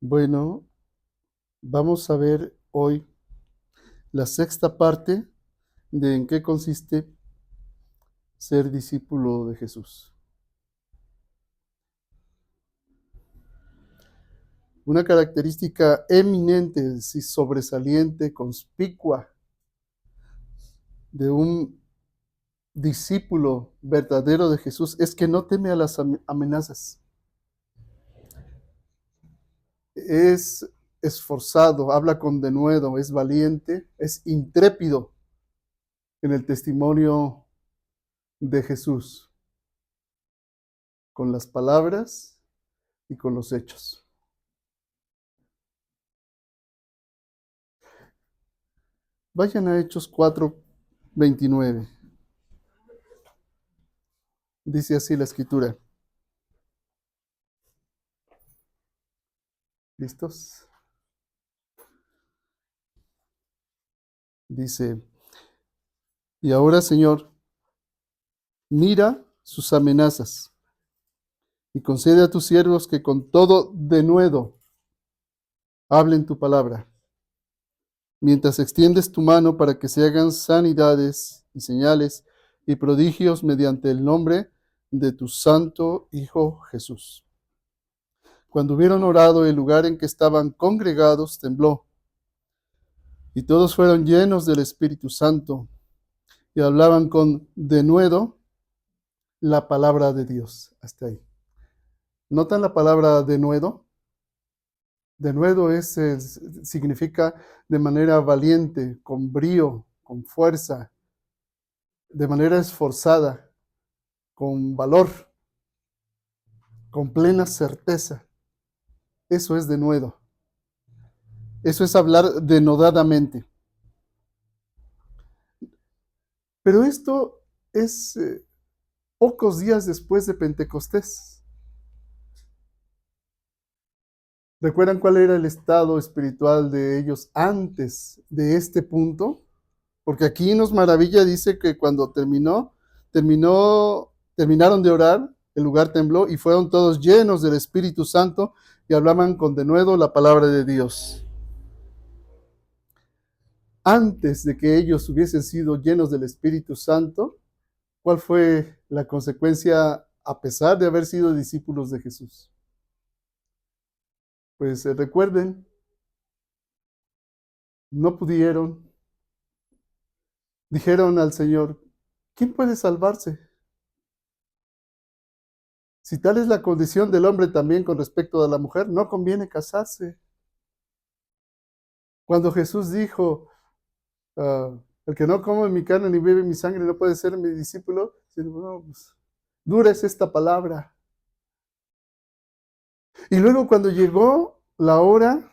Bueno, vamos a ver hoy la sexta parte de en qué consiste ser discípulo de Jesús. Una característica eminente, y sobresaliente, conspicua de un discípulo verdadero de Jesús es que no teme a las amenazas. Es esforzado, habla con denuedo, es valiente, es intrépido en el testimonio de Jesús, con las palabras y con los hechos. Vayan a Hechos 4:29. Dice así la escritura. ¿Listos? Dice, y ahora, Señor, mira sus amenazas y concede a tus siervos que con todo denuedo hablen tu palabra, mientras extiendes tu mano para que se hagan sanidades y señales y prodigios mediante el nombre de tu santo Hijo Jesús. Cuando hubieron orado, el lugar en que estaban congregados tembló, y todos fueron llenos del Espíritu Santo y hablaban con denuedo la palabra de Dios. Hasta ahí. ¿Notan la palabra denuedo? Denuedo significa de manera valiente, con brío, con fuerza, de manera esforzada, con valor, con plena certeza. Eso es denuedo. Eso es hablar denodadamente. Pero esto es pocos días después de Pentecostés. ¿Recuerdan cuál era el estado espiritual de ellos antes de este punto? Porque aquí nos maravilla, dice que cuando terminaron de orar, el lugar tembló y fueron todos llenos del Espíritu Santo y hablaban con denuedo la palabra de Dios. Antes de que ellos hubiesen sido llenos del Espíritu Santo, ¿cuál fue la consecuencia a pesar de haber sido discípulos de Jesús? Pues recuerden, no pudieron, dijeron al Señor, ¿quién puede salvarse? Si tal es la condición del hombre también con respecto a la mujer, no conviene casarse. Cuando Jesús dijo, el que no come mi carne ni bebe mi sangre no puede ser mi discípulo, no, pues, dura es esta palabra. Y luego cuando llegó la hora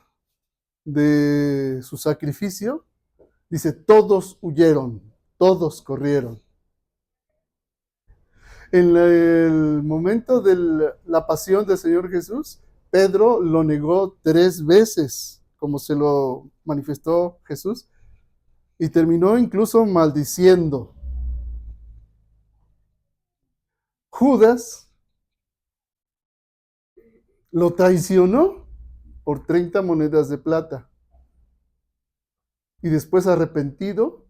de su sacrificio, dice, todos huyeron, todos corrieron. En el momento de la pasión del Señor Jesús, Pedro lo negó 3 veces, como se lo manifestó Jesús, y terminó incluso maldiciendo. Judas lo traicionó por 30 monedas de plata. Y después, arrepentido,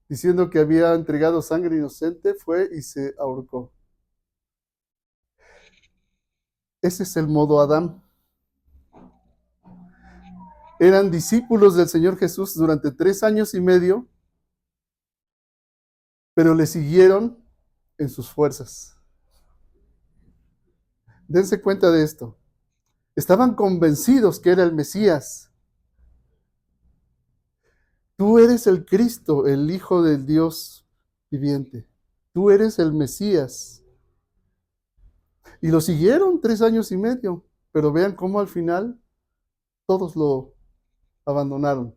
diciendo que había entregado sangre inocente, fue y se ahorcó. Ese es el modo Adán. Eran discípulos del Señor Jesús durante 3 años y medio, pero le siguieron en sus fuerzas. Dense cuenta de esto. Estaban convencidos que era el Mesías. Tú eres el Cristo, el Hijo del Dios viviente. Tú eres el Mesías. Y lo siguieron 3 años y medio, pero vean cómo al final todos lo abandonaron.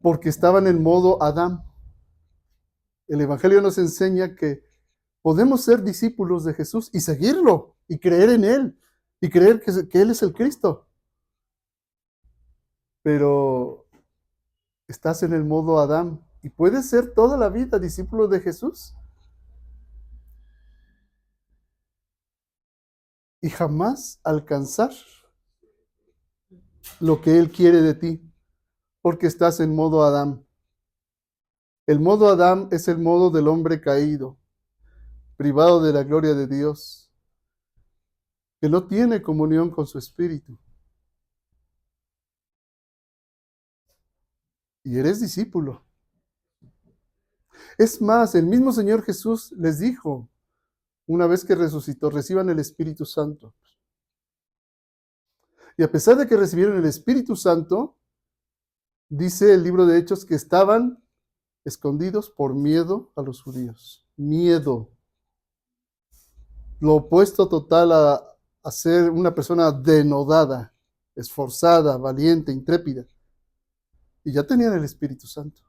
Porque estaban en modo Adán. El Evangelio nos enseña que podemos ser discípulos de Jesús y seguirlo, y creer en Él, y creer que Él es el Cristo. Pero estás en el modo Adán y puedes ser toda la vida discípulo de Jesús. y jamás alcanzar lo que Él quiere de ti, porque estás en modo Adán. El modo Adán es el modo del hombre caído, privado de la gloria de Dios, que no tiene comunión con su espíritu. Y eres discípulo. Es más, el mismo Señor Jesús les dijo, una vez que resucitó, reciban el Espíritu Santo. Y a pesar de que recibieron el Espíritu Santo, dice el libro de Hechos que estaban escondidos por miedo a los judíos. Miedo. Lo opuesto total a ser una persona denodada, esforzada, valiente, intrépida. Y ya tenían el Espíritu Santo.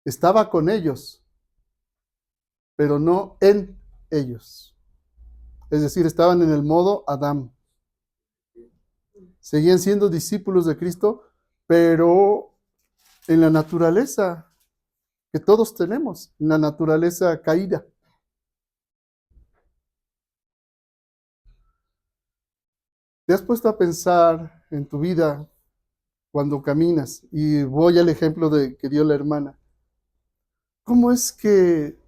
Estaba con ellos, pero no en ellos. Es decir, estaban en el modo Adán. Seguían siendo discípulos de Cristo, pero en la naturaleza que todos tenemos, en la naturaleza caída. ¿Te has puesto a pensar en tu vida cuando caminas? Y voy al ejemplo que dio la hermana. ¿Cómo es que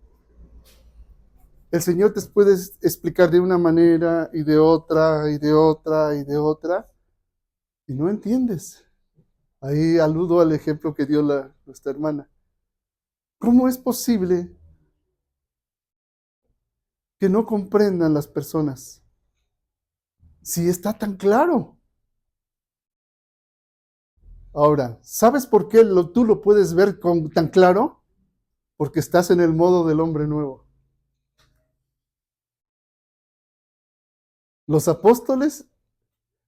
el Señor te puede explicar de una manera y de otra y de otra y de otra y no entiendes? Ahí aludo al ejemplo que dio nuestra hermana. ¿Cómo es posible que no comprendan las personas si está tan claro? Ahora, ¿sabes por qué tú lo puedes ver tan claro? Porque estás en el modo del hombre nuevo. Los apóstoles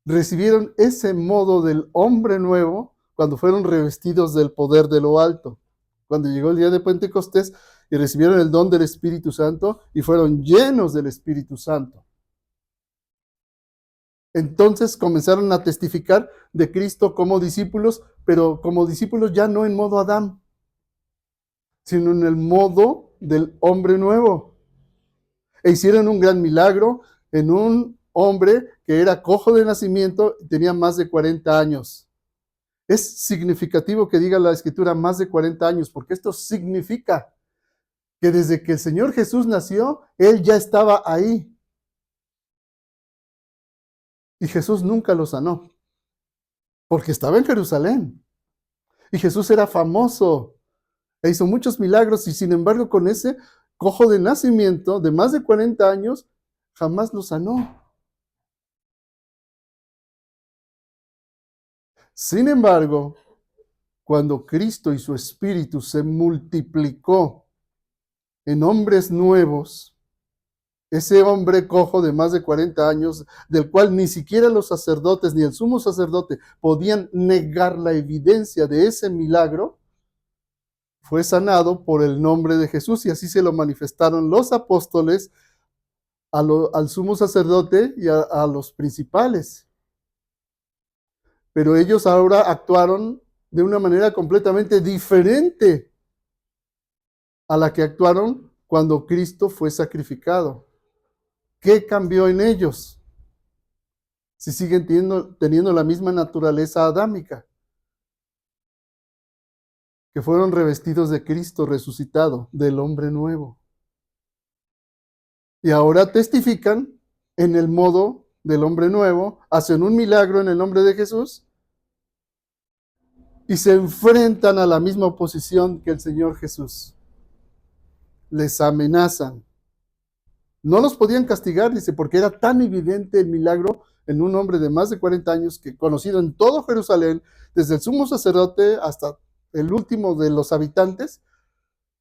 recibieron ese modo del hombre nuevo cuando fueron revestidos del poder de lo alto. Cuando llegó el día de Pentecostés y recibieron el don del Espíritu Santo y fueron llenos del Espíritu Santo. Entonces comenzaron a testificar de Cristo como discípulos, pero como discípulos ya no en modo Adán, sino en el modo del hombre nuevo. E hicieron un gran milagro en un hombre que era cojo de nacimiento y tenía más de 40 años. Es significativo que diga la Escritura más de 40 años, porque esto significa que desde que el Señor Jesús nació, Él ya estaba ahí. Y Jesús nunca lo sanó, porque estaba en Jerusalén. Y Jesús era famoso e hizo muchos milagros y sin embargo con ese cojo de nacimiento de más de 40 años, jamás lo sanó. Sin embargo, cuando Cristo y su Espíritu se multiplicó en hombres nuevos, ese hombre cojo de más de 40 años, del cual ni siquiera los sacerdotes ni el sumo sacerdote podían negar la evidencia de ese milagro, fue sanado por el nombre de Jesús y así se lo manifestaron los apóstoles al sumo sacerdote y a los principales. Pero ellos ahora actuaron de una manera completamente diferente a la que actuaron cuando Cristo fue sacrificado. ¿Qué cambió en ellos? Si siguen teniendo la misma naturaleza adámica, que fueron revestidos de Cristo resucitado, del hombre nuevo. Y ahora testifican en el modo del hombre nuevo, hacen un milagro en el nombre de Jesús y se enfrentan a la misma oposición que el Señor Jesús. Les amenazan. No los podían castigar, dice, porque era tan evidente el milagro en un hombre de más de 40 años que conocido en todo Jerusalén, desde el sumo sacerdote hasta el último de los habitantes,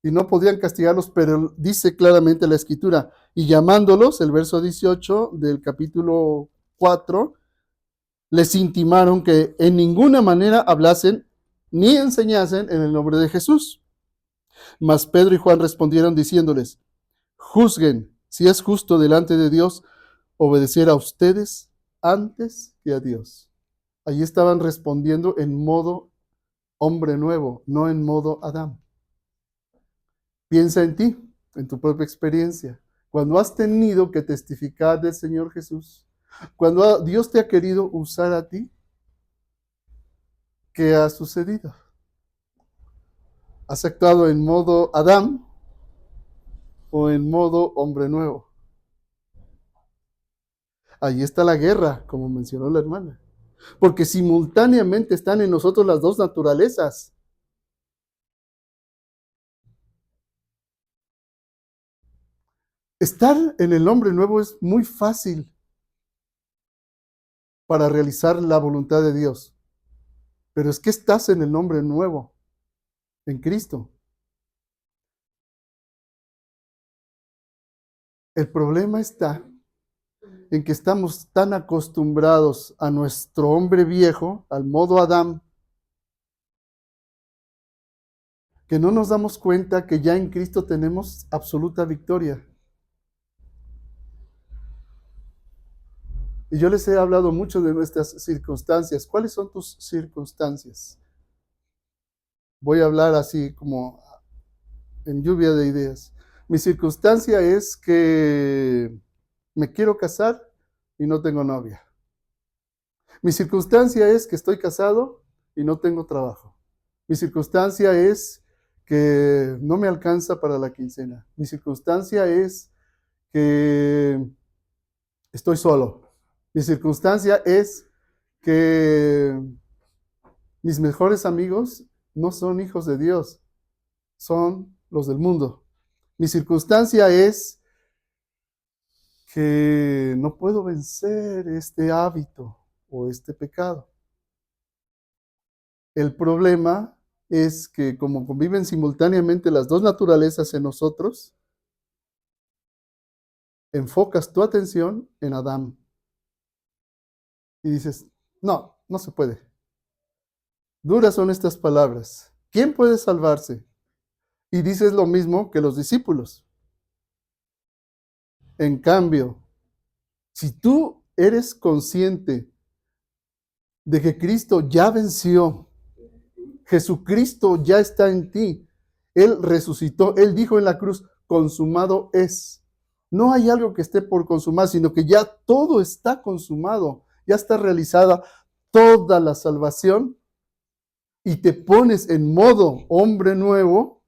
y no podían castigarlos, pero dice claramente la Escritura, y llamándolos, el verso 18 del capítulo 4, les intimaron que en ninguna manera hablasen ni enseñasen en el nombre de Jesús. Mas Pedro y Juan respondieron diciéndoles, juzguen si es justo delante de Dios obedecer a ustedes antes que a Dios. Allí estaban respondiendo en modo hombre nuevo, no en modo Adán. Piensa en ti, en tu propia experiencia. cuando has tenido que testificar del Señor Jesús, cuando Dios te ha querido usar a ti, ¿qué ha sucedido? ¿Has actuado en modo Adán o en modo hombre nuevo? Ahí está la guerra, como mencionó la hermana. Porque simultáneamente están en nosotros las dos naturalezas. Estar en el hombre nuevo es muy fácil para realizar la voluntad de Dios. Pero es que estás en el hombre nuevo, en Cristo. El problema está en que estamos tan acostumbrados a nuestro hombre viejo, al modo Adán, que no nos damos cuenta que ya en Cristo tenemos absoluta victoria. Y yo les he hablado mucho de nuestras circunstancias. ¿Cuáles son tus circunstancias? Voy a hablar así como en lluvia de ideas. Mi circunstancia es que me quiero casar y no tengo novia. Mi circunstancia es que estoy casado y no tengo trabajo. Mi circunstancia es que no me alcanza para la quincena. Mi circunstancia es que estoy solo. Mi circunstancia es que mis mejores amigos no son hijos de Dios, son los del mundo. Mi circunstancia es que no puedo vencer este hábito o este pecado. El problema es que como conviven simultáneamente las dos naturalezas en nosotros, enfocas tu atención en Adán y dices, no, no se puede. Duras son estas palabras. ¿Quién puede salvarse? Y dices lo mismo que los discípulos. En cambio, si tú eres consciente de que Cristo ya venció, Jesucristo ya está en ti, Él resucitó, Él dijo en la cruz, consumado es. No hay algo que esté por consumar, sino que ya todo está consumado, ya está realizada toda la salvación y te pones en modo hombre nuevo,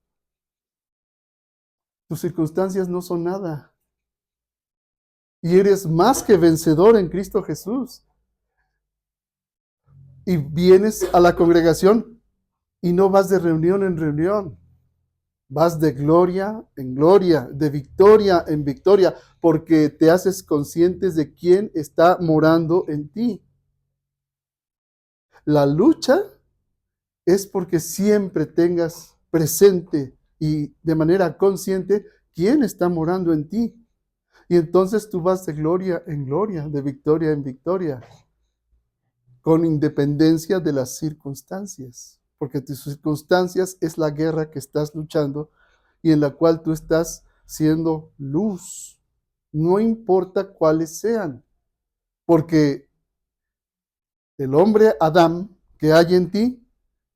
tus circunstancias no son nada. Y eres más que vencedor en Cristo Jesús. Y vienes a la congregación y no vas de reunión en reunión. Vas de gloria en gloria, de victoria en victoria, porque te haces conscientes de quién está morando en ti. La lucha es porque siempre tengas presente y de manera consciente quién está morando en ti. Y entonces tú vas de gloria en gloria, de victoria en victoria, con independencia de las circunstancias, porque tus circunstancias es la guerra que estás luchando y en la cual tú estás siendo luz, no importa cuáles sean, porque el hombre Adán que hay en ti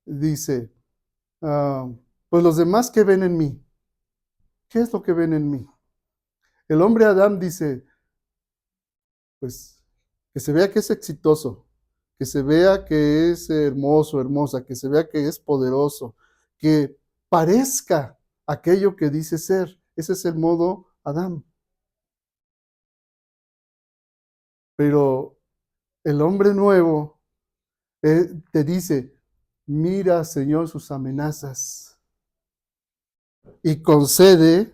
dice, pues los demás que ven en mí, ¿qué es lo que ven en mí? El hombre Adán dice, pues que se vea que es exitoso, que se vea que es hermoso, hermosa, que se vea que es poderoso, que parezca aquello que dice ser. Ese es el modo Adán. Pero el hombre nuevo te dice, mira, Señor, sus amenazas y concede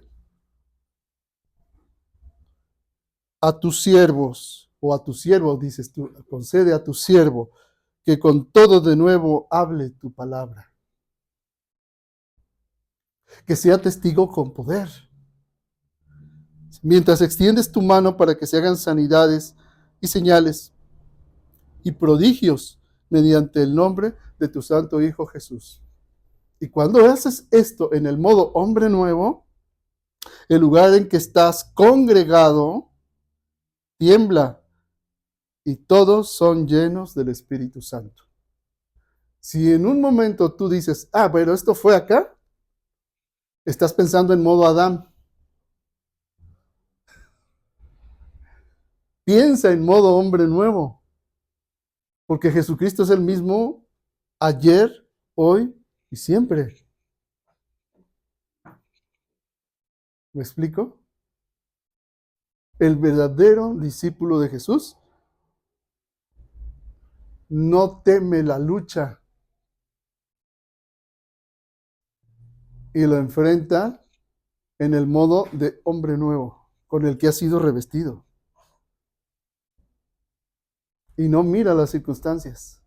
a tus siervos, o a tu siervo, dices tú, concede a tu siervo que con todo de nuevo hable tu palabra, que sea testigo con poder. Mientras extiendes tu mano para que se hagan sanidades y señales y prodigios mediante el nombre de tu santo Hijo Jesús. Y cuando haces esto en el modo hombre nuevo, el lugar en que estás congregado tiembla y todos son llenos del Espíritu Santo. Si en un momento tú dices, pero esto fue acá, estás pensando en modo Adán. Piensa en modo hombre nuevo, porque Jesucristo es el mismo ayer, hoy y siempre. ¿Me explico? El verdadero discípulo de Jesús no teme la lucha y lo enfrenta en el modo de hombre nuevo, con el que ha sido revestido. Y no mira las circunstancias.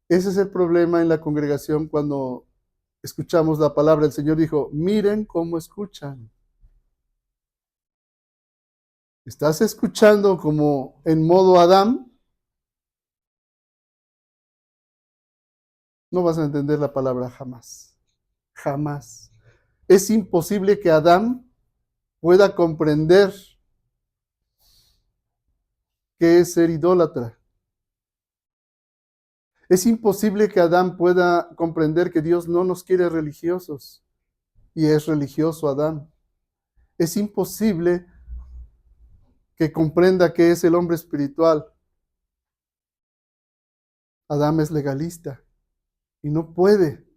Ese es el problema en la congregación cuando escuchamos la palabra. El Señor dijo, miren cómo escuchan. ¿Estás escuchando como en modo Adán? No vas a entender la palabra jamás. Jamás. Es imposible que Adán pueda comprender qué es ser idólatra. Es imposible que Adán pueda comprender que Dios no nos quiere religiosos y es religioso Adán. Es imposible que comprenda qué es el hombre espiritual. Adán es legalista y no puede.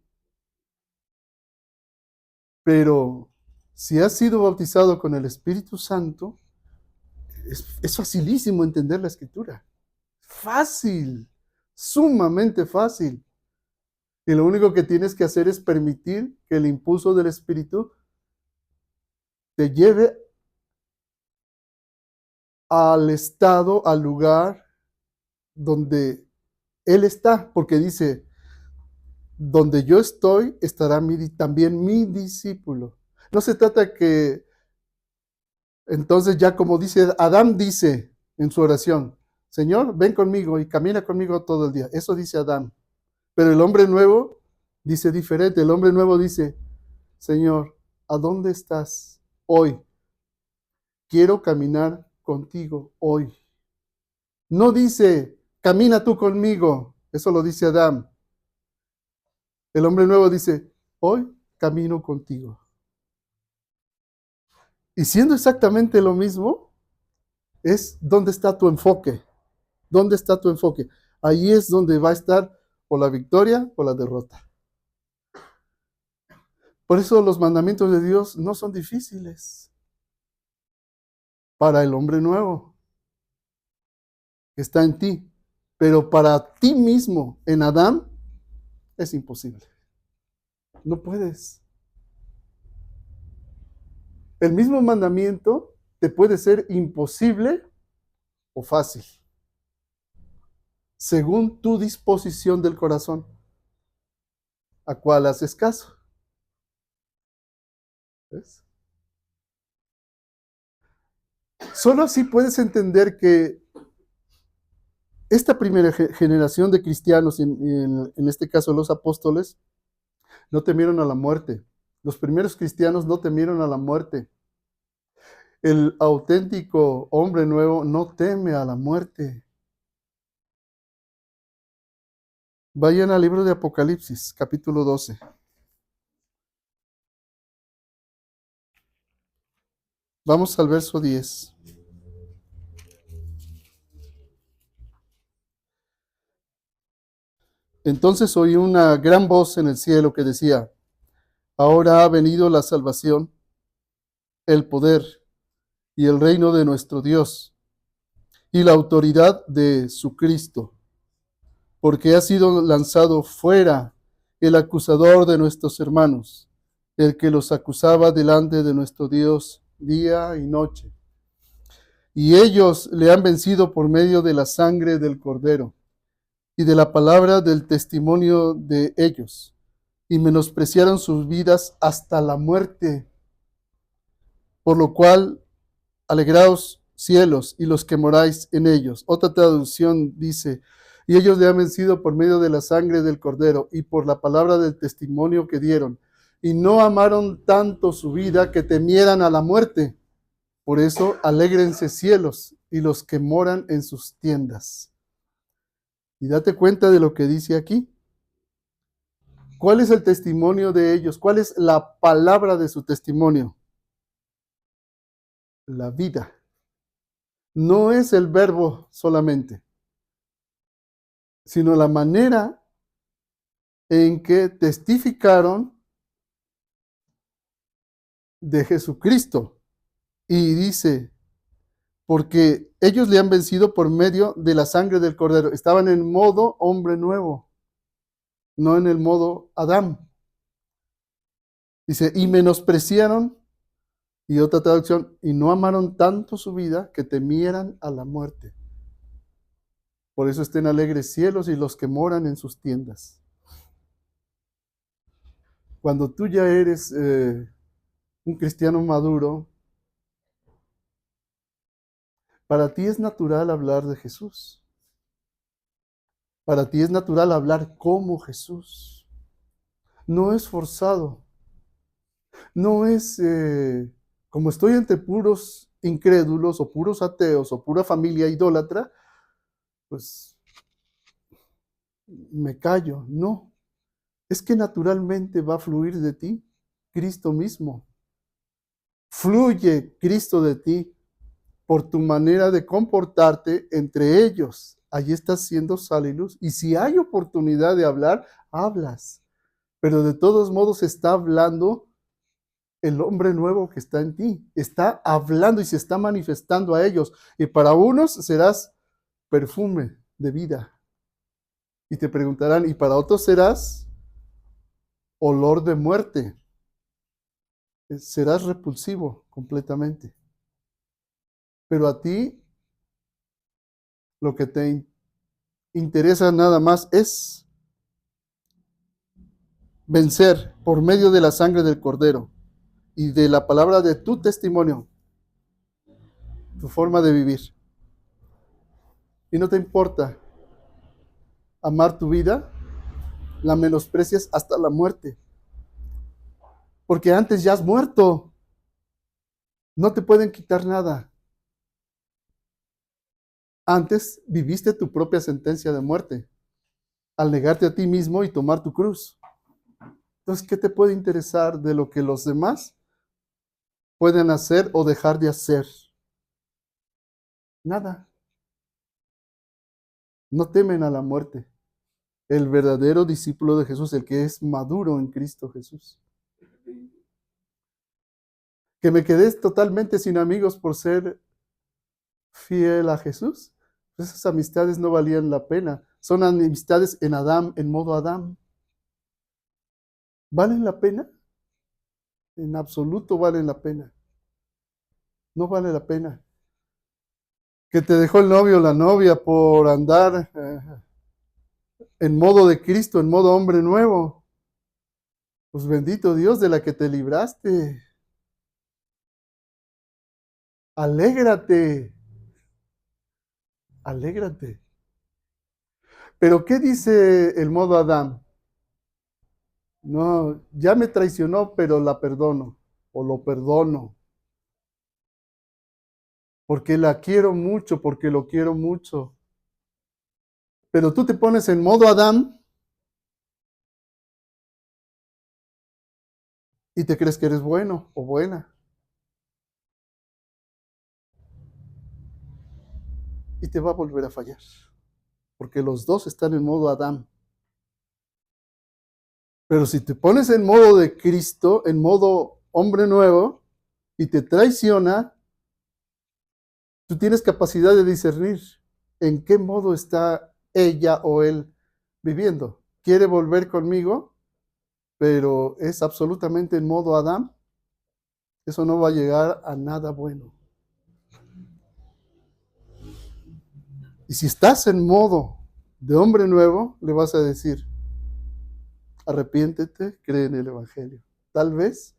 Pero si has sido bautizado con el Espíritu Santo, es facilísimo entender la Escritura. Fácil, sumamente fácil. Y lo único que tienes que hacer es permitir que el impulso del Espíritu te lleve al estado, al lugar donde Él está, porque dice, donde yo estoy, estará también mi discípulo. No se trata que, entonces ya como dice, Adán dice en su oración, Señor, ven conmigo y camina conmigo todo el día. Eso dice Adán. Pero el hombre nuevo dice diferente. El hombre nuevo dice, Señor, ¿a dónde estás hoy? Quiero caminar contigo hoy. No dice, camina tú conmigo. Eso lo dice Adán. El hombre nuevo dice, hoy camino contigo. Y siendo exactamente lo mismo, es dónde está tu enfoque. ¿Dónde está tu enfoque? Ahí es donde va a estar o la victoria o la derrota. Por eso los mandamientos de Dios no son difíciles para el hombre nuevo que está en ti. Pero para ti mismo, en Adán, es imposible. No puedes. El mismo mandamiento te puede ser imposible o fácil, según tu disposición del corazón, a cuál haces caso. ¿Ves? Solo así puedes entender que esta primera generación de cristianos, en este caso los apóstoles, no temieron a la muerte. Los primeros cristianos no temieron a la muerte. El auténtico hombre nuevo no teme a la muerte. Vayan al libro de Apocalipsis, capítulo 12. Vamos al verso 10. Entonces oí una gran voz en el cielo que decía, ahora ha venido la salvación, el poder y el reino de nuestro Dios y la autoridad de su Cristo, porque ha sido lanzado fuera el acusador de nuestros hermanos, el que los acusaba delante de nuestro Dios día y noche. Y ellos le han vencido por medio de la sangre del Cordero y de la palabra del testimonio de ellos, y menospreciaron sus vidas hasta la muerte. Por lo cual, alegraos cielos y los que moráis en ellos. Otra traducción dice, y ellos le han vencido por medio de la sangre del Cordero y por la palabra del testimonio que dieron. Y no amaron tanto su vida que temieran a la muerte. Por eso, alégrense cielos y los que moran en sus tiendas. Y date cuenta de lo que dice aquí. ¿Cuál es el testimonio de ellos? ¿Cuál es la palabra de su testimonio? la vida. No es el verbo solamente, sino la manera en que testificaron de Jesucristo. Y dice, porque ellos le han vencido por medio de la sangre del Cordero. Estaban en modo hombre nuevo, no en el modo Adán. Dice, y menospreciaron, y otra traducción, y no amaron tanto su vida que temieran a la muerte. Por eso estén alegres cielos y los que moran en sus tiendas. Cuando tú ya eres un cristiano maduro, para ti es natural hablar de Jesús. Para ti es natural hablar como Jesús. No es forzado. No es como estoy entre puros incrédulos o puros ateos o pura familia idólatra, pues me callo. No. Es que naturalmente va a fluir de ti Cristo mismo. Fluye Cristo de ti por tu manera de comportarte entre ellos. Allí estás siendo sal y luz. Y si hay oportunidad de hablar, hablas. Pero de todos modos está hablando el hombre nuevo que está en ti. Está hablando y se está manifestando a ellos. Y para unos serás perfume de vida. Y te preguntarán, y para otros serás olor de muerte. Serás repulsivo completamente. Pero a ti lo que te interesa nada más es vencer por medio de la sangre del Cordero y de la palabra de tu testimonio, tu forma de vivir. Y no te importa amar tu vida, la menosprecias hasta la muerte. Porque antes ya has muerto. No te pueden quitar nada. Antes viviste tu propia sentencia de muerte al negarte a ti mismo y tomar tu cruz. Entonces, ¿qué te puede interesar de lo que los demás pueden hacer o dejar de hacer? Nada. No temen a la muerte. El verdadero discípulo de Jesús, el que es maduro en Cristo Jesús. Que me quedé totalmente sin amigos por ser fiel a Jesús. Esas amistades no valían la pena. Son amistades en Adán, en modo Adán. ¿Valen la pena? En absoluto valen la pena. No vale la pena. Que te dejó el novio o la novia por andar en modo de Cristo, en modo hombre nuevo. Pues bendito Dios de la que te libraste. Alégrate. Alégrate. Pero ¿qué dice el modo Adán? No, ya me traicionó, pero la perdono o lo perdono. Porque la quiero mucho, porque lo quiero mucho. Pero tú te pones en modo Adán y te crees que eres bueno o buena. Y te va a volver a fallar. Porque los dos están en modo Adán. Pero si te pones en modo de Cristo, en modo hombre nuevo, y te traiciona, tú tienes capacidad de discernir en qué modo está ella o él viviendo. ¿Quiere volver conmigo? Pero es absolutamente en modo Adán. Eso no va a llegar a nada bueno. Y si estás en modo de hombre nuevo, le vas a decir, arrepiéntete, cree en el Evangelio. Tal vez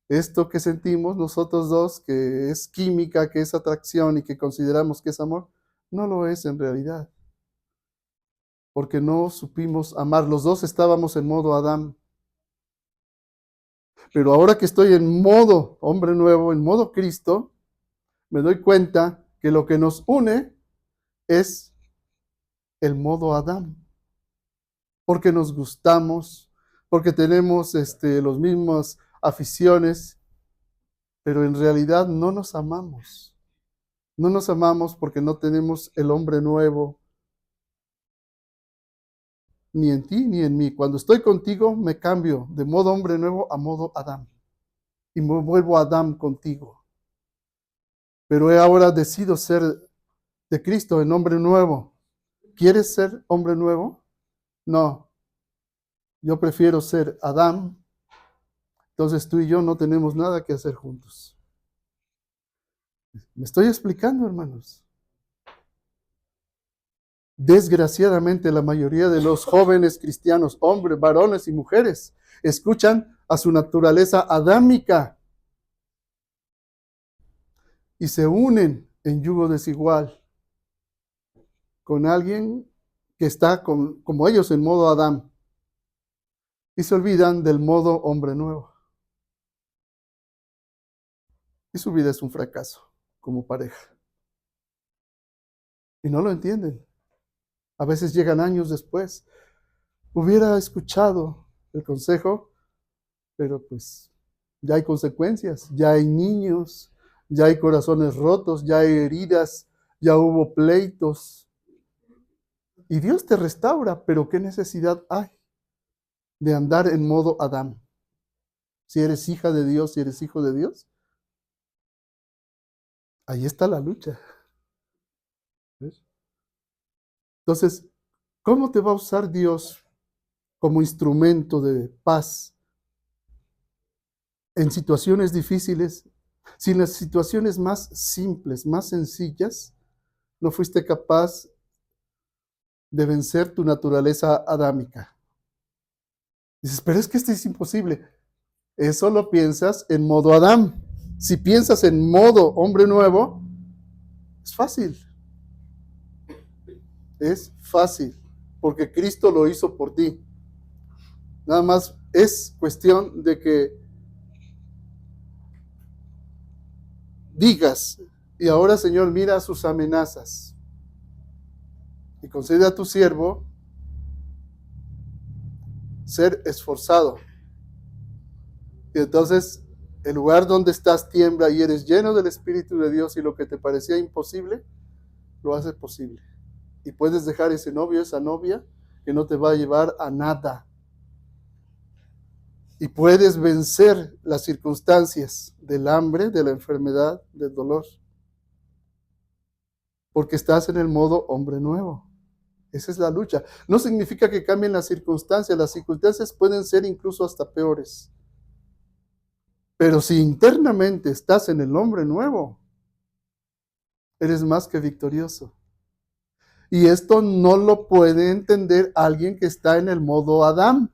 esto que sentimos nosotros dos, que es química, que es atracción y que consideramos que es amor, no lo es en realidad. Porque no supimos amar. Los dos estábamos en modo Adán. Pero ahora que estoy en modo hombre nuevo, en modo Cristo, me doy cuenta que lo que nos une es el modo Adán. Porque nos gustamos, porque tenemos las mismas aficiones, pero en realidad no nos amamos. No nos amamos porque no tenemos el hombre nuevo, ni en ti ni en mí. Cuando estoy contigo, me cambio de modo hombre nuevo a modo Adán. Y me vuelvo Adán contigo. Pero ahora decido ser de Cristo en hombre nuevo. ¿Quieres ser hombre nuevo? No. Yo prefiero ser Adán. Entonces tú y yo no tenemos nada que hacer juntos. ¿Me estoy explicando, hermanos? Desgraciadamente, la mayoría de los jóvenes cristianos, hombres, varones y mujeres, escuchan a su naturaleza adámica y se unen en yugo desigual con alguien que está como ellos en modo Adán y se olvidan del modo hombre nuevo. Y su vida es un fracaso como pareja. Y no lo entienden. A veces llegan años después. Hubiera escuchado el consejo, pero pues ya hay consecuencias, ya hay niños, ya hay corazones rotos, ya hay heridas, ya hubo pleitos. Y Dios te restaura, pero ¿qué necesidad hay de andar en modo Adán? Si eres hija de Dios, si eres hijo de Dios, ahí está la lucha. ¿Ves? Entonces, ¿cómo te va a usar Dios como instrumento de paz en situaciones difíciles? Si en las situaciones más simples, más sencillas, no fuiste capaz de vencer tu naturaleza adámica. Dices, pero es que esto es imposible. Eso lo piensas en modo Adán. Si piensas en modo hombre nuevo, es fácil. Es fácil, porque Cristo lo hizo por ti. Nada más es cuestión de que digas, y ahora, Señor, mira sus amenazas y concede a tu siervo ser esforzado. Y entonces el lugar donde estás tiembla y eres lleno del Espíritu de Dios y lo que te parecía imposible, lo hace posible. Y puedes dejar ese novio, esa novia, que no te va a llevar a nada. Y puedes vencer las circunstancias del hambre, de la enfermedad, del dolor. Porque estás en el modo hombre nuevo. Esa es la lucha. No significa que cambien las circunstancias. Las circunstancias pueden ser incluso hasta peores. Pero si internamente estás en el hombre nuevo, eres más que victorioso. Y esto no lo puede entender alguien que está en el modo Adán,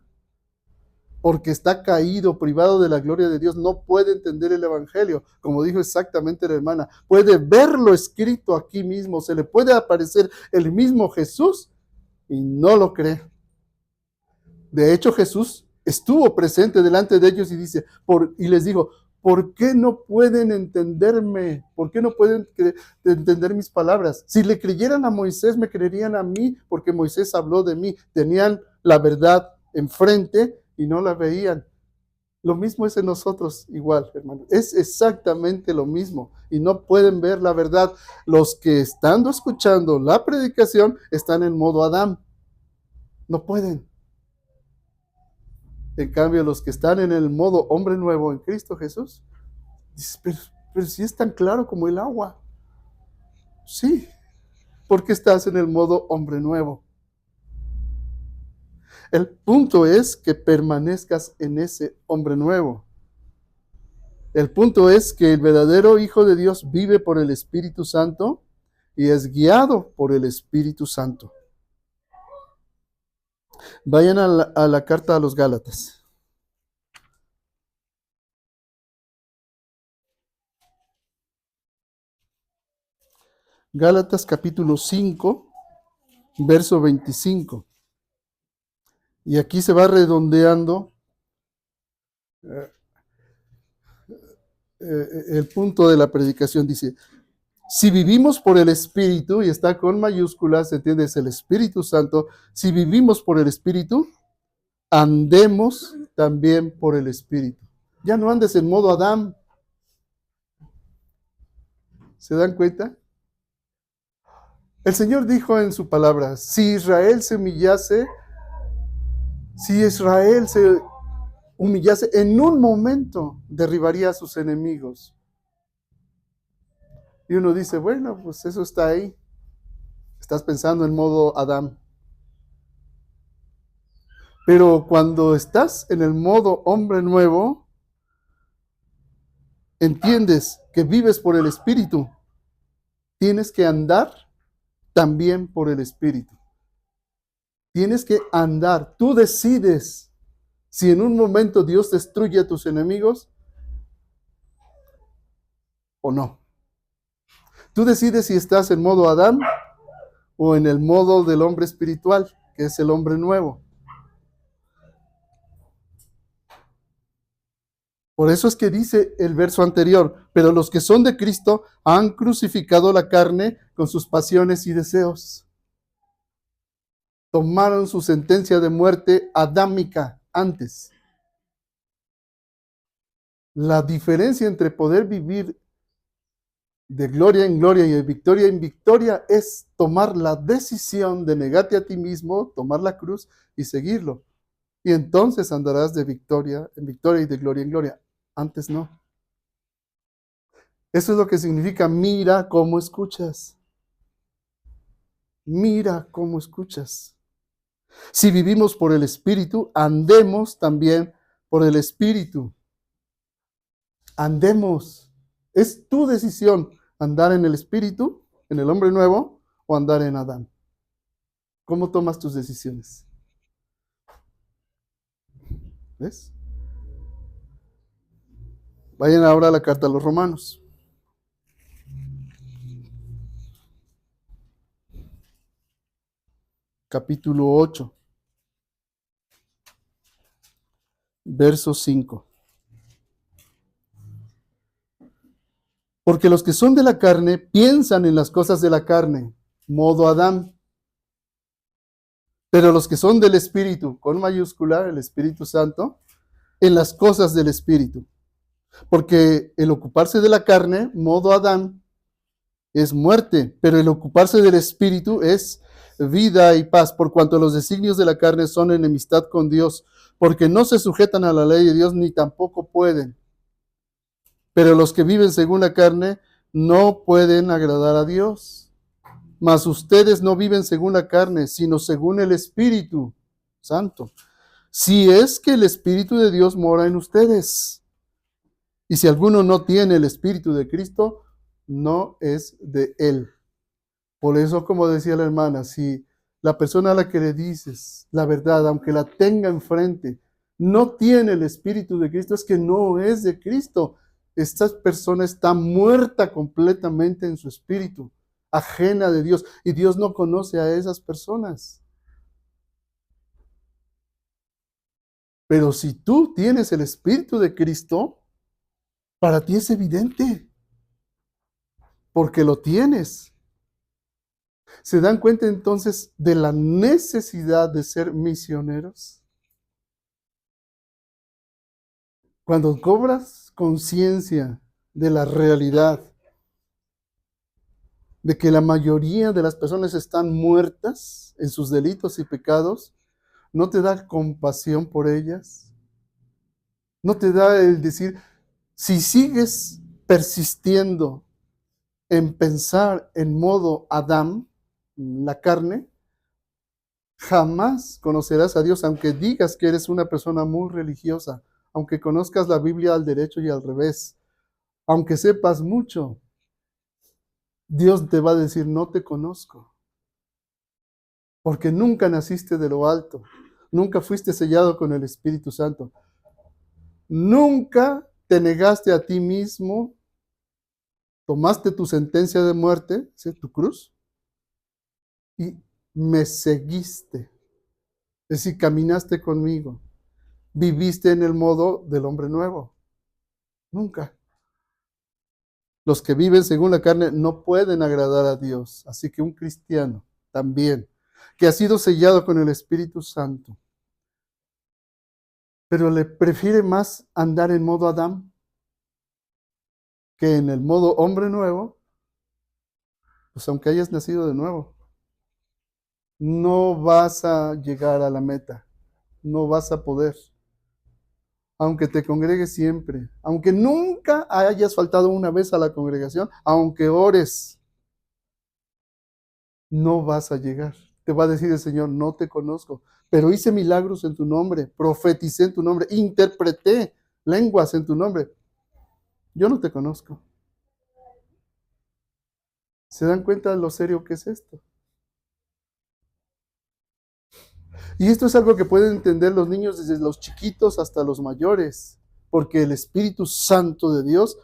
porque está caído, privado de la gloria de Dios, no puede entender el Evangelio, como dijo exactamente la hermana. Puede verlo escrito aquí mismo, se le puede aparecer el mismo Jesús y no lo cree. De hecho, Jesús estuvo presente delante de ellos y dice, y les dijo, ¿por qué no pueden entenderme? ¿Por qué no pueden entender mis palabras? Si le creyeran a Moisés, me creerían a mí, porque Moisés habló de mí. Tenían la verdad enfrente y no la veían. Lo mismo es en nosotros igual, hermano. Es exactamente lo mismo. Y no pueden ver la verdad. Los que estando escuchando la predicación están en modo Adán. No pueden. En cambio, los que están en el modo hombre nuevo en Cristo Jesús, dices, pero si es tan claro como el agua. Sí, porque estás en el modo hombre nuevo. El punto es que permanezcas en ese hombre nuevo. El punto es que el verdadero Hijo de Dios vive por el Espíritu Santo y es guiado por el Espíritu Santo. Vayan a la carta a los Gálatas. Gálatas capítulo 5, verso 25. Y aquí se va redondeando el punto de la predicación. Dice, si vivimos por el Espíritu, y está con mayúsculas, ¿entiendes? El Espíritu Santo. Si vivimos por el Espíritu, andemos también por el Espíritu. Ya no andes en modo Adán. ¿Se dan cuenta? El Señor dijo en su palabra, si Israel se humillase, si Israel se humillase, en un momento derribaría a sus enemigos. Y uno dice, bueno, pues eso está ahí. Estás pensando en modo Adán. Pero cuando estás en el modo hombre nuevo, entiendes que vives por el Espíritu. Tienes que andar también por el Espíritu. Tienes que andar. Tú decides si en un momento Dios destruye a tus enemigos o no. Tú decides si estás en modo Adán o en el modo del hombre espiritual, que es el hombre nuevo. Por eso es que dice el verso anterior, pero los que son de Cristo han crucificado la carne con sus pasiones y deseos. Tomaron su sentencia de muerte adámica antes. La diferencia entre poder vivir de gloria en gloria y de victoria en victoria es tomar la decisión de negarte a ti mismo, tomar la cruz y seguirlo. Y entonces andarás de victoria en victoria y de gloria en gloria. Antes no. Eso es lo que significa mira cómo escuchas. Mira cómo escuchas. Si vivimos por el Espíritu, andemos también por el Espíritu. Andemos. Es tu decisión andar en el Espíritu, en el hombre nuevo, o andar en Adán. ¿Cómo tomas tus decisiones? ¿Ves? Vayan ahora a la carta a los Romanos. Capítulo 8, verso 5. Porque los que son de la carne piensan en las cosas de la carne, modo Adán. Pero los que son del Espíritu, con mayúscula, el Espíritu Santo, en las cosas del Espíritu. Porque el ocuparse de la carne, modo Adán, es muerte, pero el ocuparse del Espíritu es vida y paz, por cuanto los designios de la carne son enemistad con Dios, porque no se sujetan a la ley de Dios ni tampoco pueden. Pero los que viven según la carne no pueden agradar a Dios. Mas ustedes no viven según la carne, sino según el Espíritu Santo. Si es que el Espíritu de Dios mora en ustedes. Y si alguno no tiene el Espíritu de Cristo, no es de él. Por eso, como decía la hermana, si la persona a la que le dices la verdad, aunque la tenga enfrente, no tiene el Espíritu de Cristo, es que no es de Cristo. Esta persona está muerta completamente en su espíritu, ajena de Dios, y Dios no conoce a esas personas. Pero si tú tienes el Espíritu de Cristo, para ti es evidente, porque lo tienes. ¿Se dan cuenta entonces de la necesidad de ser misioneros? Cuando cobras conciencia de la realidad, de que la mayoría de las personas están muertas en sus delitos y pecados, ¿no te da compasión por ellas? ¿No te da el decir, si sigues persistiendo en pensar en modo Adán, la carne, jamás conocerás a Dios, aunque digas que eres una persona muy religiosa, aunque conozcas la Biblia al derecho y al revés, aunque sepas mucho, Dios te va a decir, no te conozco, porque nunca naciste de lo alto, nunca fuiste sellado con el Espíritu Santo, nunca te negaste a ti mismo, tomaste tu sentencia de muerte, ¿sí? Tu cruz, y me seguiste, es decir, caminaste conmigo, viviste en el modo del hombre nuevo, nunca. Los que viven según la carne no pueden agradar a Dios. Así que un cristiano también, que ha sido sellado con el Espíritu Santo, pero le prefiere más andar en modo Adán que en el modo hombre nuevo, pues aunque hayas nacido de nuevo, no vas a llegar a la meta, no vas a poder. Aunque te congregues siempre, aunque nunca hayas faltado una vez a la congregación, aunque ores, no vas a llegar. Te va a decir el Señor, no te conozco, pero hice milagros en tu nombre, profeticé en tu nombre, interpreté lenguas en tu nombre. Yo no te conozco. ¿Se dan cuenta de lo serio que es esto? Y esto es algo que pueden entender los niños desde los chiquitos hasta los mayores, porque el Espíritu Santo de Dios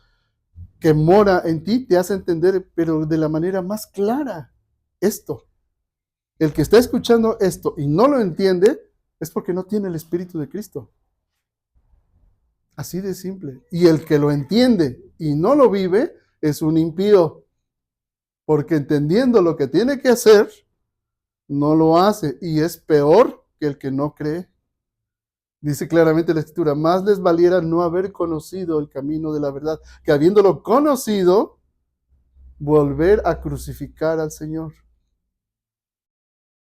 que mora en ti te hace entender, pero de la manera más clara, esto. El que está escuchando esto y no lo entiende es porque no tiene el Espíritu de Cristo. Así de simple. Y el que lo entiende y no lo vive es un impío, porque entendiendo lo que tiene que hacer, no lo hace y es peor que el que no cree. Dice claramente la Escritura, más les valiera no haber conocido el camino de la verdad, que habiéndolo conocido, volver a crucificar al Señor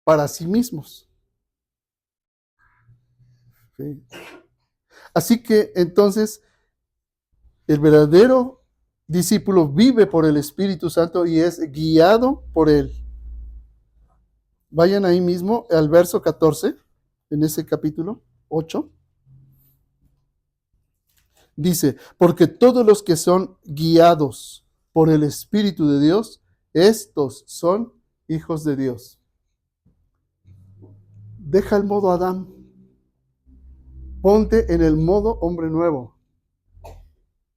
para sí mismos. ¿Sí? Así que entonces el verdadero discípulo vive por el Espíritu Santo y es guiado por él. Vayan ahí mismo al verso 14, en ese capítulo 8. Dice, porque todos los que son guiados por el Espíritu de Dios, estos son hijos de Dios. Deja el modo Adán. Ponte en el modo hombre nuevo,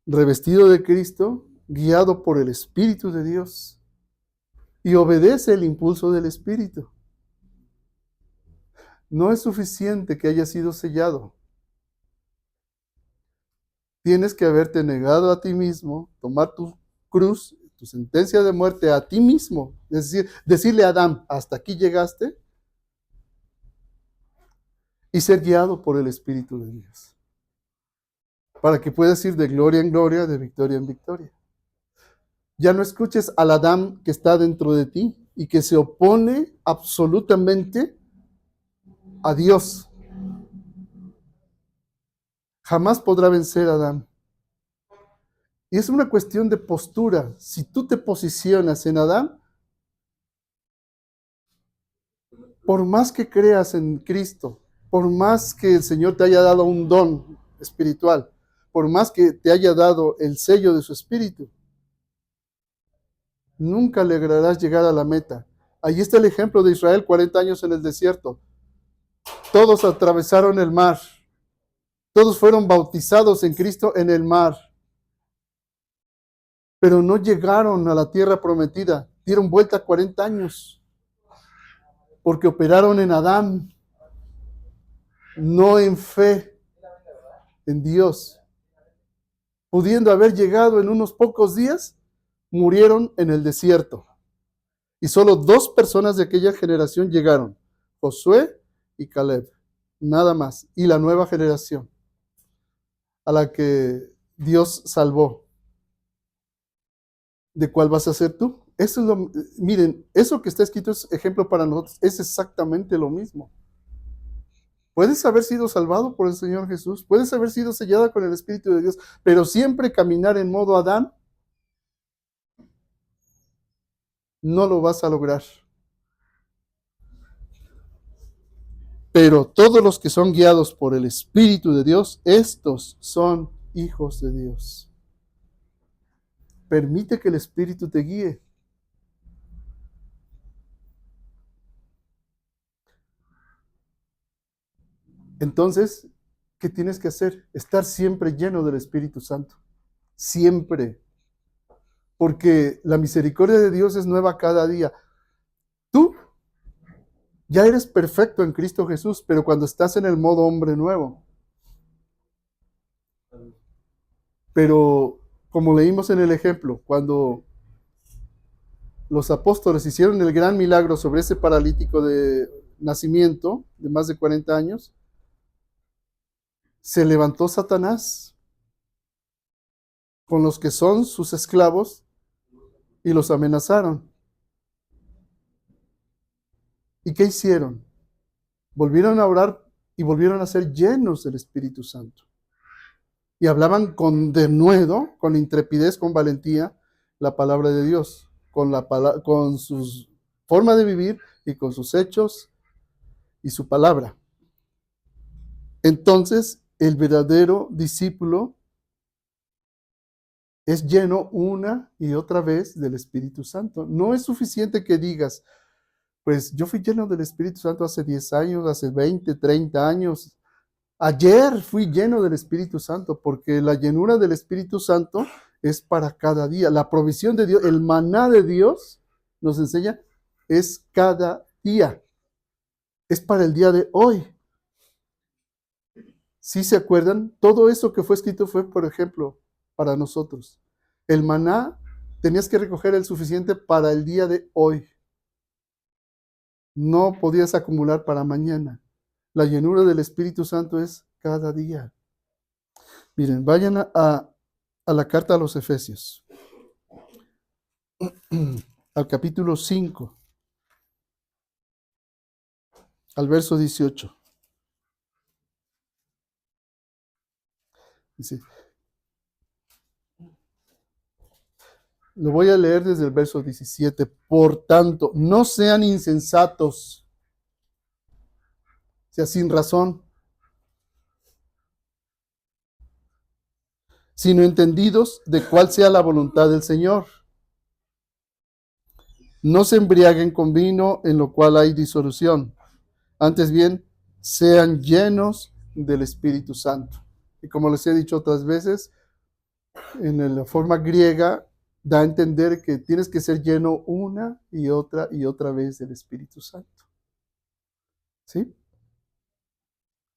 revestido de Cristo, guiado por el Espíritu de Dios, y obedece el impulso del Espíritu. No es suficiente que haya sido sellado. Tienes que haberte negado a ti mismo, tomar tu cruz, tu sentencia de muerte a ti mismo. Es decir, decirle a Adán, hasta aquí llegaste, y ser guiado por el Espíritu de Dios. Para que puedas ir de gloria en gloria, de victoria en victoria. Ya no escuches al Adán que está dentro de ti y que se opone absolutamente a Dios. Jamás podrá vencer a Adán. Y es una cuestión de postura. Si tú te posicionas en Adán, por más que creas en Cristo, por más que el Señor te haya dado un don espiritual, por más que te haya dado el sello de su espíritu, nunca lograrás llegar a la meta. Ahí está el ejemplo de Israel, 40 años en el desierto. Todos atravesaron el mar. Todos fueron bautizados en Cristo en el mar. Pero no llegaron a la tierra prometida. Dieron vuelta 40 años. Porque operaron en Adán, no en fe, en Dios. Pudiendo haber llegado en unos pocos días, murieron en el desierto. Y solo 2 personas de aquella generación llegaron, Josué y Caleb. Nada más. Y la nueva generación a la que Dios salvó. ¿De cuál vas a ser tú? Eso es miren, eso que está escrito es ejemplo para nosotros, es exactamente lo mismo. Puedes haber sido salvado por el Señor Jesús, puedes haber sido sellada con el Espíritu de Dios, pero siempre caminar en modo Adán, no lo vas a lograr. Pero todos los que son guiados por el Espíritu de Dios, estos son hijos de Dios. Permite que el Espíritu te guíe. Entonces, ¿qué tienes que hacer? Estar siempre lleno del Espíritu Santo. Siempre. Porque la misericordia de Dios es nueva cada día. Tú ya eres perfecto en Cristo Jesús, pero cuando estás en el modo hombre nuevo. Pero como leímos en el ejemplo, cuando los apóstoles hicieron el gran milagro sobre ese paralítico de nacimiento de más de 40 años, se levantó Satanás con los que son sus esclavos y los amenazaron. ¿Y qué hicieron? Volvieron a orar y volvieron a ser llenos del Espíritu Santo. Y hablaban con denuedo, con intrepidez, con valentía, la palabra de Dios, con su forma de vivir y con sus hechos y su palabra. Entonces, el verdadero discípulo es lleno una y otra vez del Espíritu Santo. No es suficiente que digas, pues yo fui lleno del Espíritu Santo hace 10 años, hace 20, 30 años. Ayer fui lleno del Espíritu Santo, porque la llenura del Espíritu Santo es para cada día. La provisión de Dios, el maná de Dios, nos enseña, es cada día. Es para el día de hoy. ¿Sí se acuerdan? Todo eso que fue escrito fue, por ejemplo, para nosotros. El maná, tenías que recoger el suficiente para el día de hoy. No podías acumular para mañana. La llenura del Espíritu Santo es cada día. Miren, vayan a la carta a los Efesios, al capítulo 5, al verso 18. Dice, lo voy a leer desde el verso 17. Por tanto, no sean insensatos, o sea, sin razón, sino entendidos de cuál sea la voluntad del Señor. No se embriaguen con vino, en lo cual hay disolución. Antes bien, sean llenos del Espíritu Santo. Y como les he dicho otras veces, en la forma griega da a entender que tienes que ser lleno una y otra vez del Espíritu Santo. ¿Sí?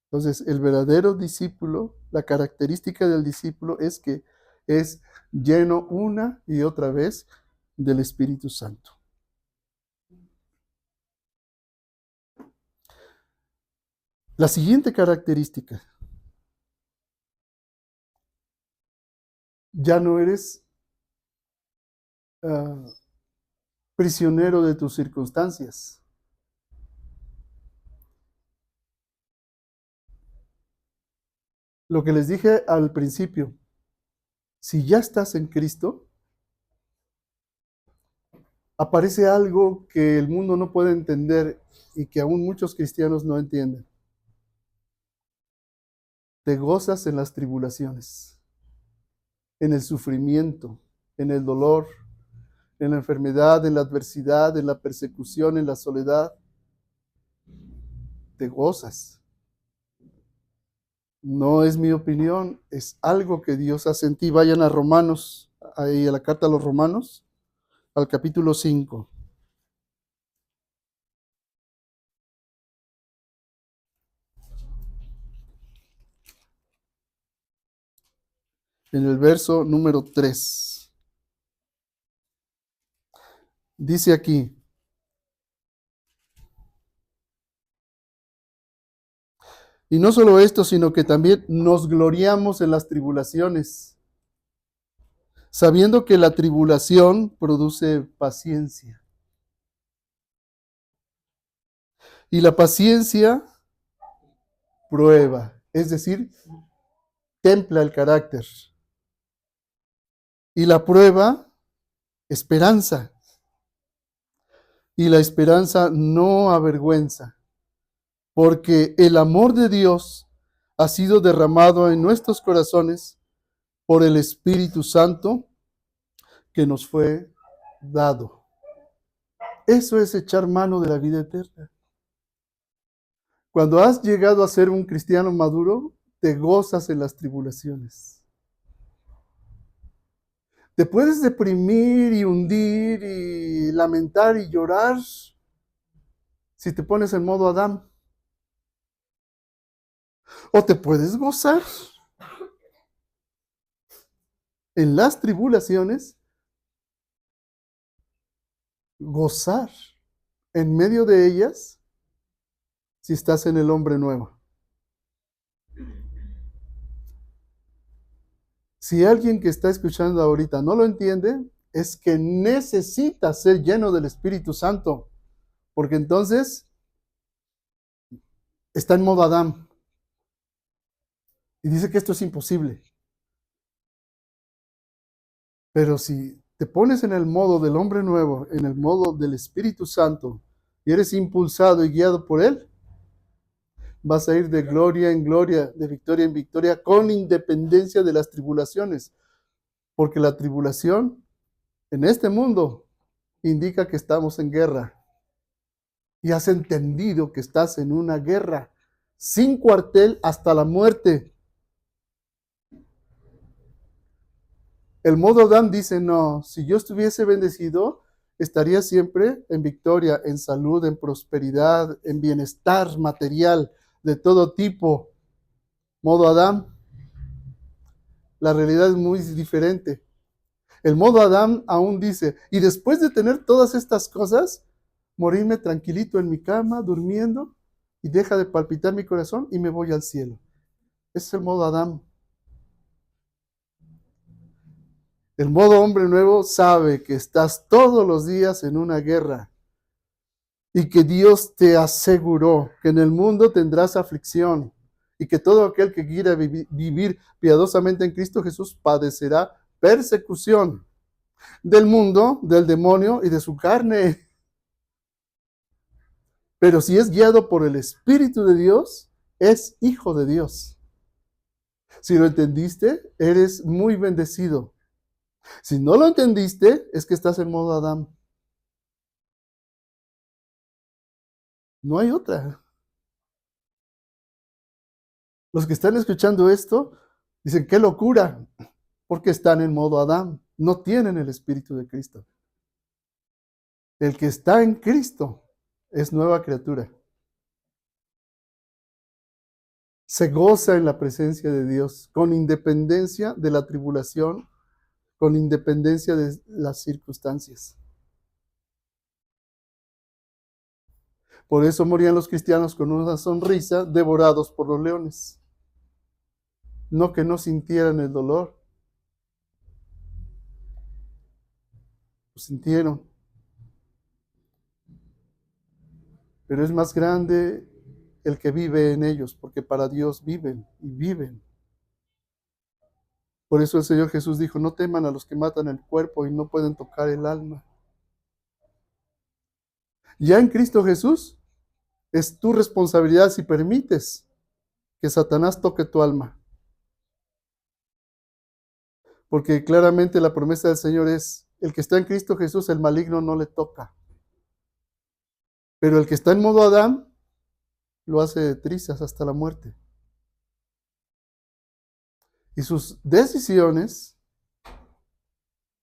Entonces, el verdadero discípulo, la característica del discípulo es que es lleno una y otra vez del Espíritu Santo. La siguiente característica, ya no eres prisionero de tus circunstancias. Lo que les dije al principio, si ya estás en Cristo, aparece algo que el mundo no puede entender y que aún muchos cristianos no entienden. Te gozas en las tribulaciones, en el sufrimiento, en el dolor, en la enfermedad, en la adversidad, en la persecución, en la soledad. Te gozas. No es mi opinión, es algo que Dios hace en ti. Vayan a Romanos, ahí a la carta a los Romanos, al capítulo 5. En el verso número 3. Dice aquí, y no solo esto, sino que también nos gloriamos en las tribulaciones, sabiendo que la tribulación produce paciencia. Y la paciencia prueba, es decir, templa el carácter. Y la prueba, esperanza. Y la esperanza no avergüenza, porque el amor de Dios ha sido derramado en nuestros corazones por el Espíritu Santo que nos fue dado. Eso es echar mano de la vida eterna. Cuando has llegado a ser un cristiano maduro, te gozas en las tribulaciones. Te puedes deprimir y hundir y lamentar y llorar si te pones en modo Adán. O te puedes gozar en las tribulaciones, gozar en medio de ellas si estás en el hombre nuevo. Si alguien que está escuchando ahorita no lo entiende, es que necesita ser lleno del Espíritu Santo, porque entonces está en modo Adán y dice que esto es imposible. Pero si te pones en el modo del hombre nuevo, en el modo del Espíritu Santo, y eres impulsado y guiado por Él, vas a ir de gloria en gloria, de victoria en victoria, con independencia de las tribulaciones. Porque la tribulación en este mundo indica que estamos en guerra. Y has entendido que estás en una guerra sin cuartel hasta la muerte. El modo Adán dice, no, si yo estuviese bendecido, estaría siempre en victoria, en salud, en prosperidad, en bienestar material de todo tipo. Modo Adán, la realidad es muy diferente. El modo Adán aún dice, y después de tener todas estas cosas, morirme tranquilito en mi cama, durmiendo, y deja de palpitar mi corazón y me voy al cielo. Ese es el modo Adán. El modo hombre nuevo sabe que estás todos los días en una guerra y que Dios te aseguró que en el mundo tendrás aflicción y que todo aquel que quiera vivir piadosamente en Cristo Jesús padecerá persecución del mundo, del demonio y de su carne. Pero si es guiado por el Espíritu de Dios, es hijo de Dios. Si lo entendiste, eres muy bendecido. Si no lo entendiste, es que estás en modo Adán. No hay otra. Los que están escuchando esto dicen, qué locura, porque están en modo Adán. No tienen el Espíritu de Cristo. El que está en Cristo es nueva criatura. Se goza en la presencia de Dios, con independencia de la tribulación, con independencia de las circunstancias. Por eso morían los cristianos con una sonrisa, devorados por los leones. No que no sintieran el dolor. Lo sintieron. Pero es más grande el que vive en ellos, porque para Dios viven y viven. Por eso el Señor Jesús dijo, no teman a los que matan el cuerpo y no pueden tocar el alma. Ya en Cristo Jesús es tu responsabilidad si permites que Satanás toque tu alma. Porque claramente la promesa del Señor es, el que está en Cristo Jesús, el maligno no le toca. Pero el que está en modo Adán, lo hace de trizas hasta la muerte. Y sus decisiones,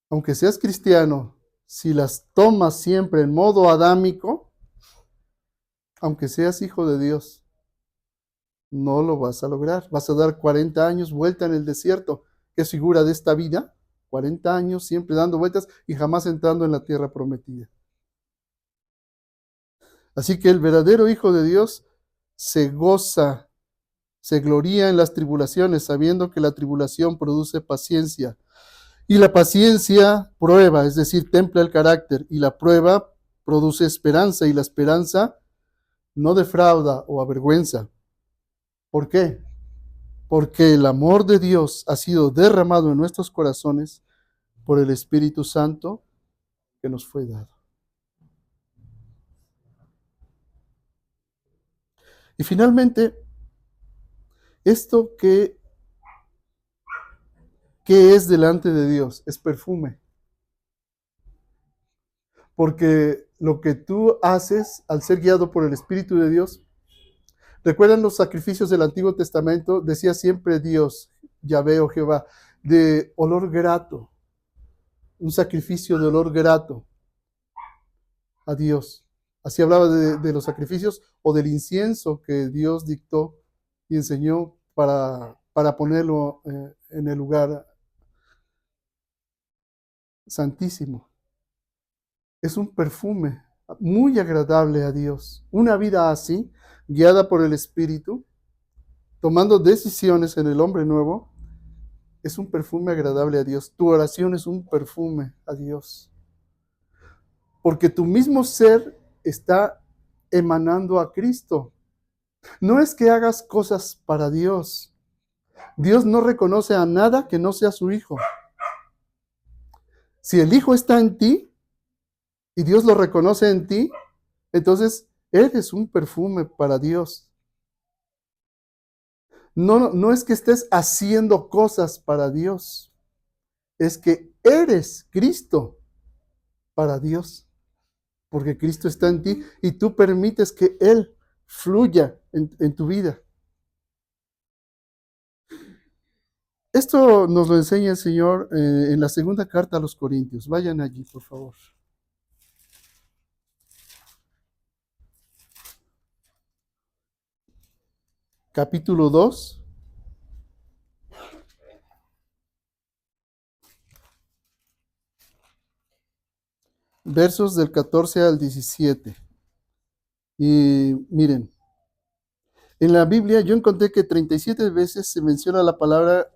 aunque seas cristiano, si las tomas siempre en modo adámico, aunque seas hijo de Dios, no lo vas a lograr. Vas a dar 40 años vuelta en el desierto, que es figura de esta vida, 40 años siempre dando vueltas y jamás entrando en la tierra prometida. Así que el verdadero hijo de Dios se goza, se gloría en las tribulaciones, sabiendo que la tribulación produce paciencia. Y la paciencia prueba, es decir, templa el carácter. Y la prueba produce esperanza. Y la esperanza no defrauda o avergüenza. ¿Por qué? Porque el amor de Dios ha sido derramado en nuestros corazones por el Espíritu Santo que nos fue dado. Y finalmente, esto que es delante de Dios es perfume. Porque lo que tú haces al ser guiado por el Espíritu de Dios, ¿recuerdan los sacrificios del Antiguo Testamento? Decía siempre Dios, Yahvé o Jehová, de olor grato, un sacrificio de olor grato a Dios. Así hablaba de los sacrificios o del incienso que Dios dictó y enseñó para ponerlo en el lugar santísimo. Es un perfume muy agradable a Dios. Una vida así, guiada por el Espíritu, tomando decisiones en el hombre nuevo, es un perfume agradable a Dios. Tu oración es un perfume a Dios. Porque tu mismo ser está emanando a Cristo. No es que hagas cosas para Dios. Dios no reconoce a nada que no sea su Hijo. Si el Hijo está en ti y Dios lo reconoce en ti, entonces eres un perfume para Dios. No es que estés haciendo cosas para Dios, es que eres Cristo para Dios, porque Cristo está en ti y tú permites que Él fluya en tu vida. Esto nos lo enseña el Señor en la segunda carta a los Corintios. Vayan allí, por favor. Capítulo 2, versos del 14 al 17. Y miren, en la Biblia yo encontré que 37 veces se menciona la palabra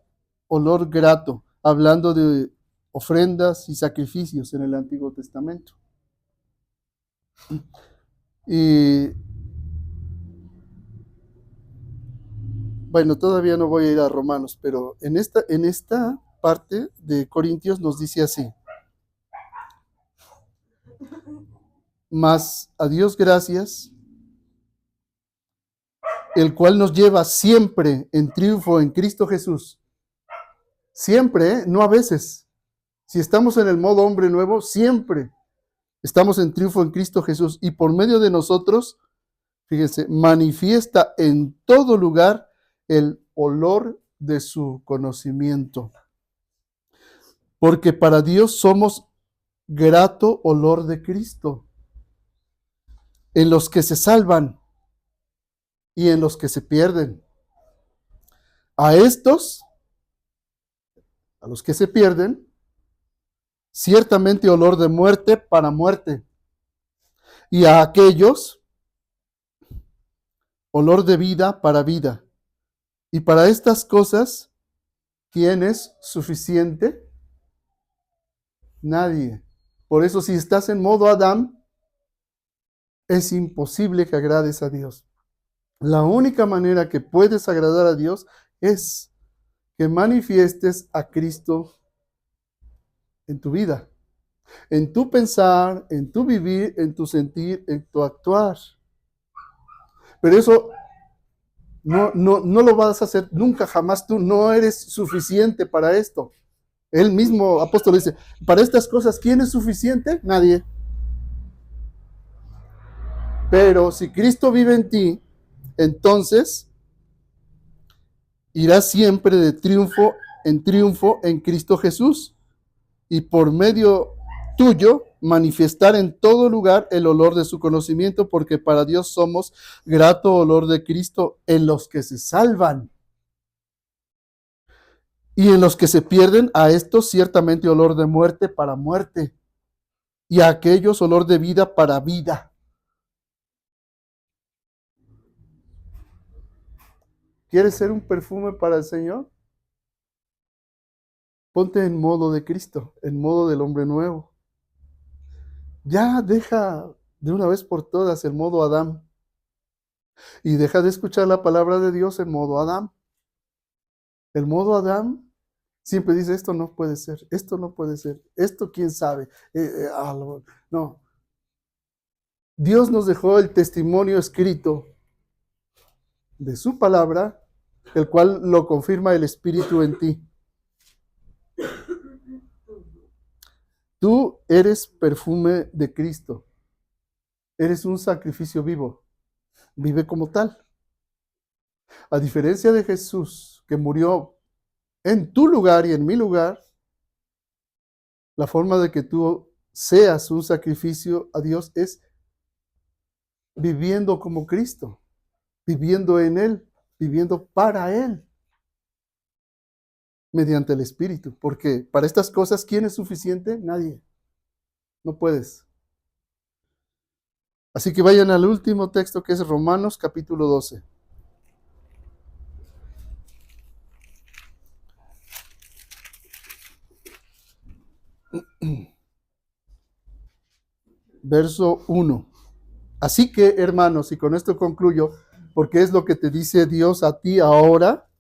olor grato, hablando de ofrendas y sacrificios en el Antiguo Testamento. Y bueno, todavía no voy a ir a Romanos, pero en esta parte de Corintios nos dice así: mas a Dios gracias, el cual nos lleva siempre en triunfo en Cristo Jesús. Siempre, ¿eh? No a veces. Si estamos en el modo hombre nuevo, siempre estamos en triunfo en Cristo Jesús. Y por medio de nosotros, fíjense, manifiesta en todo lugar el olor de su conocimiento. Porque para Dios somos grato olor de Cristo, en los que se salvan y en los que se pierden. A estos, a los que se pierden, ciertamente olor de muerte para muerte. Y a aquellos, olor de vida para vida. Y para estas cosas, ¿quién es suficiente? Nadie. Por eso, si estás en modo Adán, es imposible que agrades a Dios. La única manera que puedes agradar a Dios es que manifiestes a Cristo en tu vida, en tu pensar, en tu vivir, en tu sentir, en tu actuar. Pero eso no lo vas a hacer nunca, jamás. Tú no eres suficiente para esto. El mismo apóstol dice, para estas cosas, ¿quién es suficiente? Nadie. Pero si Cristo vive en ti, entonces irás siempre de triunfo en Cristo Jesús, y por medio tuyo manifestar en todo lugar el olor de su conocimiento, porque para Dios somos grato olor de Cristo en los que se salvan. Y en los que se pierden, a estos ciertamente olor de muerte para muerte, y a aquellos olor de vida para vida. ¿Quieres ser un perfume para el Señor? Ponte en modo de Cristo, en modo del hombre nuevo. Ya deja de una vez por todas el modo Adán y deja de escuchar la palabra de Dios en modo Adán. El modo Adán siempre dice, esto no puede ser, esto no puede ser, esto quién sabe. No. Dios nos dejó el testimonio escrito de su palabra, el cual lo confirma el Espíritu en ti. Tú eres perfume de Cristo. Eres un sacrificio vivo. Vive como tal. A diferencia de Jesús, que murió en tu lugar y en mi lugar, la forma de que tú seas un sacrificio a Dios es viviendo como Cristo, viviendo en Él, viviendo para Él, mediante el Espíritu. Porque para estas cosas, ¿quién es suficiente? Nadie. No puedes. Así que vayan al último texto, que es Romanos capítulo 12. Verso 1. Así que, hermanos, y con esto concluyo, porque es lo que te dice Dios a ti ahora.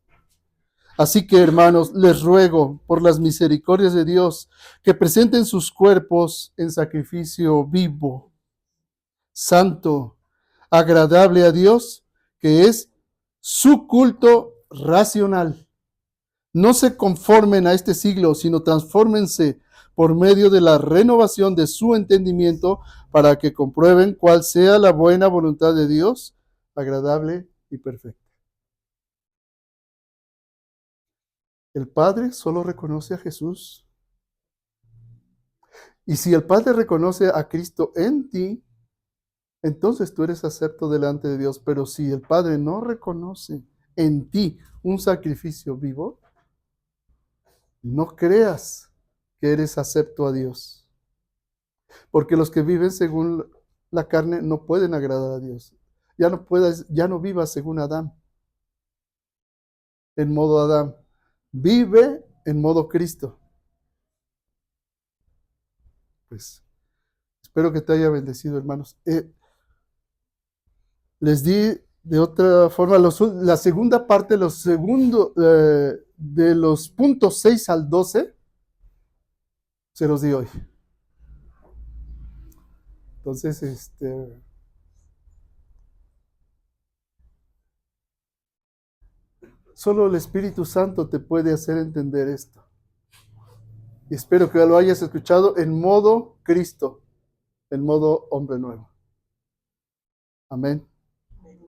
Así que, hermanos, les ruego por las misericordias de Dios que presenten sus cuerpos en sacrificio vivo, santo, agradable a Dios, que es su culto racional. No se conformen a este siglo, sino transfórmense por medio de la renovación de su entendimiento para que comprueben cuál sea la buena voluntad de Dios, agradable y perfecta. El Padre solo reconoce a Jesús. Y si el Padre reconoce a Cristo en ti, entonces tú eres acepto delante de Dios. Pero si el Padre no reconoce en ti un sacrificio vivo, no creas que eres acepto a Dios. Porque los que viven según la carne no pueden agradar a Dios. Ya no vivas según Adán, en modo Adán. Vive en modo Cristo. Pues espero que te haya bendecido, hermanos. Les di de otra forma la segunda parte, de los puntos 6 al 12, se los di hoy. Entonces, solo el Espíritu Santo te puede hacer entender esto. Y espero que lo hayas escuchado en modo Cristo, en modo hombre nuevo. Amén.